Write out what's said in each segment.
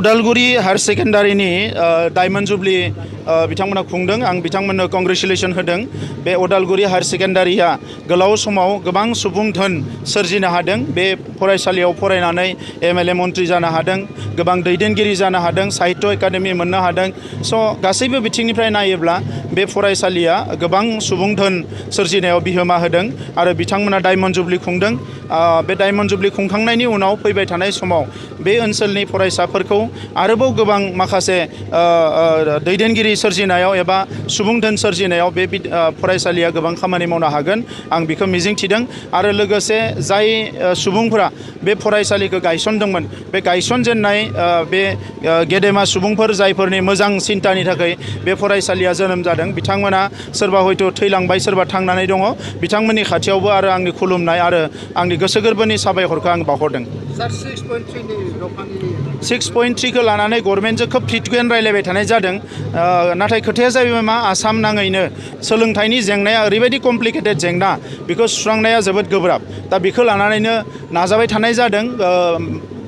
Udalguri higher सेकेन्डारिनि diamond jubilee बिथांमोना खुंदों आं बिथांमोननो कंग्रेचुलेसन होदों। बे उदालगुरि हायर सेकेन्डारिया गोलाव समाव गोबां सुबुं धोन सोरजिनो हादों। बे फरायसालियाव फरायनानै एमएलए मन्त्रि जानो हादों, गोबां दैदेनगिरि जानो हादों, साहित्य एकाडेमि मोननो हादों। स' गासैबो बिथिंनिफ्राय नायोब्ला बे फरायसालिया गोबां सुबुं धोन सोरजिनायाव बिहोमा होदों आरो बिथांमोना डायमन्ड जुबली खुंदों। बे डायमन्ड जुबली खुंखांनायनि उनाव फैबाय थानाय समाव बे ओनसोलनि फरायसाफोरखौ आरोबाव गोबां माखासे दैदेनगिरि सोरजिनायाव एबा सुबुं धोन सोरजिनायाव बे फरायसालिया गोबां खामानि मावनो हागोन आं बेखौ मिजिंथिदों। आरो लोगोसे जाय सुबुंफोरा बे फरायसालिखौ गायसनदोंमोन, बे गायसनजेननाय बे गेदेमा सुबुंफोर जायफोरनि मोजां सिन्तानि थाखाय बे फरायसालिया जोनोम जादों, बिथांमोना सोरबा हयथ' थैलांबाय, सोरबा थांनानै दङ। बिथांमोननि खाथियावबो आरो आंनि खुलुमनाय आरो आंनि गोसो गोरबोनि साबायखरखौ आं बावहरदों। 6.3खौ लानानै गभर्नमेन्टजों खोब फ्रिकुवेन्ट रायलायबाय थानाय जादों। नाथाय खोथाया जाहैबाय मा, आसाम नाङैनो सोलोंथाइनि जेंनाया ओरैबायदि कमप्लिकेटेड जेंना, बेखौ सुस्रांनाया जोबोद गोब्राब। दा बेखौ लानानैनो नाजाबाय थानाय जादों।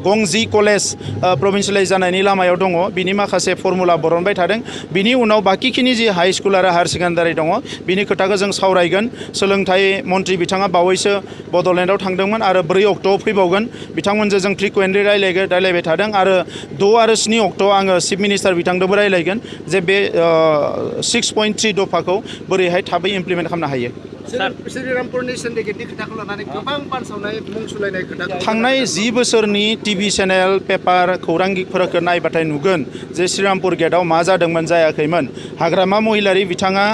गंजि कलेज प्रभिन्सियेलाइज जानायनि लामायाव दङ, बिनि माखासे फर्मुला बरनबाय थादों। बिनि उनाव बाकिखिनि जि हाई स्कुल आरो हायार सेकेन्डारि दङ, बिनि खोथाखौ जों सावरायगोन। सोलोंथाइ मन्त्रि बिथाङा बावैसो बड'लेण्डआव थांदोंमोन आरो 4 अक्ट'आव फैबावगोन। बिथांमोनजों जों फ्रिकुवेन्टलि रायलायबाय थादों आरो 6 आरो 7 अक्ट'आव आङो चिफ मिनिस्टार बिथांजोंबो रायलायगोन जे बे 6.3 दफाखौ बोरैहाय थाबै इमप्लिमेन्ट खालामनो हायो। श्रीरामपुरनि सिन्डिकेटनि खोथाखौ लानानै गोबां बानसावनाय मुं सुलायनाय खोथा थांनाय 10 बोसोरनि टिभि चेनेल, पेपार, खौरांगिरिफोरखौ नायबाथाय नुगोन जे श्रीरामपुर गेटआव मा जादोंमोन जायाखैमोन। हाग्रामा महिलारि बिथाङा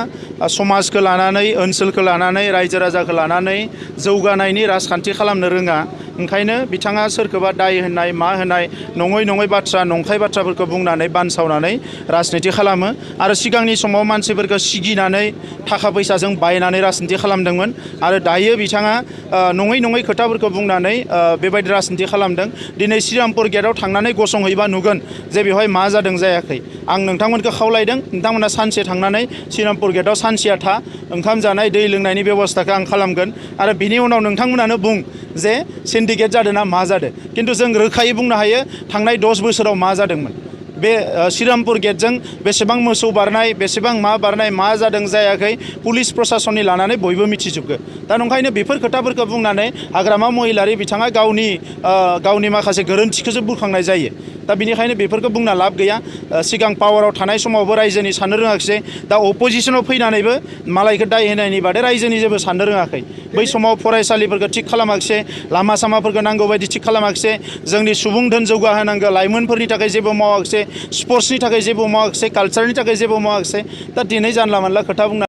समाजखौ लानानै, ओनसोलखौ लानानै, रायजो राजाखौ लानानै जौगानायनि राजखान्थि खालामनो रोङा। ओंखायनो बिथाङा सोरखौबा दाय होनाय, मा होनाय, नङै बाथ्रा, नंखाय बाथ्राफोरखौ बुंनानै बानसावनानै राजनिति खालामो। आरो सिगांनि समाव मानसिफोरखौ सिगिनानै थाखा फैसाजों बायनानै राजनिति खालामदोंमोन आरो दायो बिथाङा नङै खोथाफोरखौ बुंनानै बेबायदि राजनिति खालामदों। दिनै श्रीरामपुर गेटआव थांनानै गसंहैबा नुगोन जे बेवहाय मा जादों जायाखै। आं नोंथांमोनखौ खावलायदों, नोंथांमोना सानसे थांनानै श्रीरामपुर गेटआव सानसेया था, ओंखाम जानाय, दै लोंनायनि बेबस्थाखौ आं खालामगोन आरो बिनि उनाव नोंथांमोनानो बुं जे सिन्डिकेट जादों ना मा जादों। खिन्थु जों रोखायै बुंनो हायो थांनाय 10 बोसोराव मा जादोंमोन। बे श्रीरामपुर गेटजों बेसेबां मोसौ बारनाय, बेसेबां मा बारनाय, मा जादों जायाखै, पुलिस प्रशासननि लानानै बयबो मिथिजोबगोन। दा नंखायनो बेफोर खोथाफोरखौ बुंनानै हाग्रामा महिलारि बिथाङा गावनि माखासे गोरोन्थिखौसो बुरखांनाय जायो। दा बिनिखायनो बेफोरखौ बुंना लाब गैया। सिगां पावाराव थानाय समावबो रायजोनि साननो रोङाखिसै, दा अपोजिसनाव फैनानैबो मालायखौ दाय होनायनि बादै रायजोनि जेबो साननो रोङाखै। बै समाव फरायसालिफोरखौ थिग खालामाखिसै, लामा सामाफोरखौ नांगौ बायदि थिग खालामाखिसै, जोंनि सुबुं धोन जौगाहोनांगौ लाइमोनफोरनि थाखाय जेबो मावाखिसै, स्पर्ट्सनि थाखाय जेबो मावाखिसै, कालचारनि थाखाय जेबो मावाखिसै। दा दिनै जानला मानला खोथा बुंना